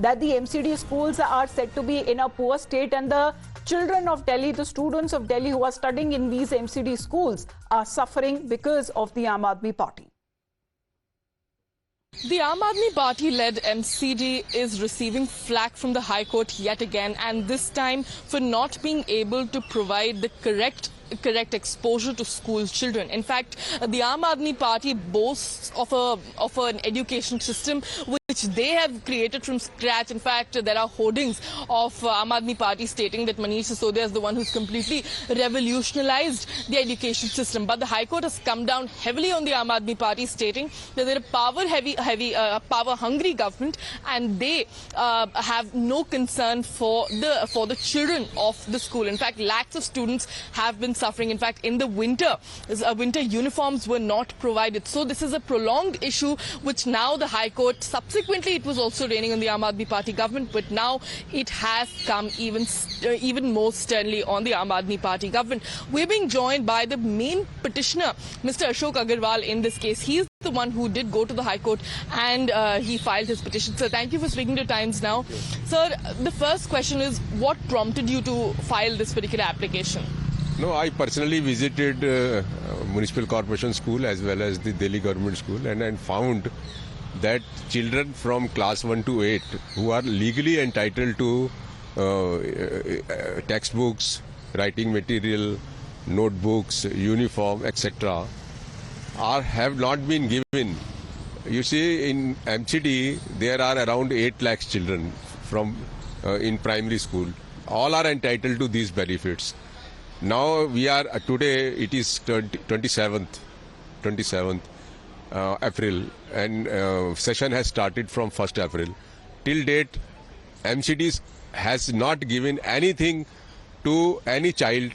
that the MCD schools are said to be in a poor state, and the children of Delhi, the students of Delhi who are studying in these MCD schools are suffering because of the Aam Aadmi Party. The Aam Aadmi Party-led MCD is receiving flack from the High Court yet again, and this time for not being able to provide the correct exposure to school children. In fact, the Aam Aadmi Party boasts of an education system which they have created from scratch. In fact, there are hoardings of Aam Aadmi Party stating that Manish Sisodia is the one who's completely revolutionized the education system. But the High Court has come down heavily on the Aam Aadmi Party, stating that they're a power-hungry government, and they have no concern for the children of the school. In fact, lakhs of students have been suffering. In fact, in the winter uniforms were not provided. So this is a prolonged issue which now the High Court, subsequently it was also raining on the Aam Aadmi Party government, but now it has come even more sternly on the Aam Aadmi Party government. We're being joined by the main petitioner, Mr. Ashok Agarwal, in this case. He's the one who did go to the High Court and he filed his petition. Sir, thank you for speaking to Times Now. Sir, the first question is, what prompted you to file this particular application? No, I personally visited Municipal Corporation School as well as the Delhi Government School, and I found that children from class 1 to 8 who are legally entitled to textbooks, writing material, notebooks, uniform, etc. have not been given. You see, in MCD there are around 8 lakhs children from in primary school. All are entitled to these benefits. Now we are today, it is 27th April, and session has started from 1st April. Till date, MCDs has not given anything to any child.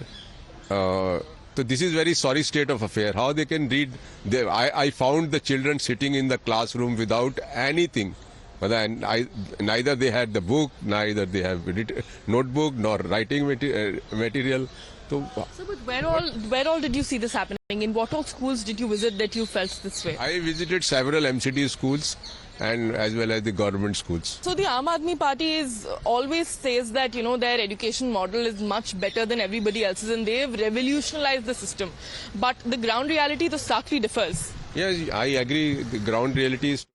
So this is very sorry state of affair. How they can read? I found the children sitting in the classroom without anything. Neither they had the book, neither they have notebook nor writing material. So, but where all did you see this happening? In what all schools did you visit that you felt this way? I visited several MCD schools and as well as the government schools. So the Aam Aadmi Party always says that, you know, their education model is much better than everybody else's and they've revolutionized the system. But the ground reality, the starkly differs. Yes, I agree. The ground reality is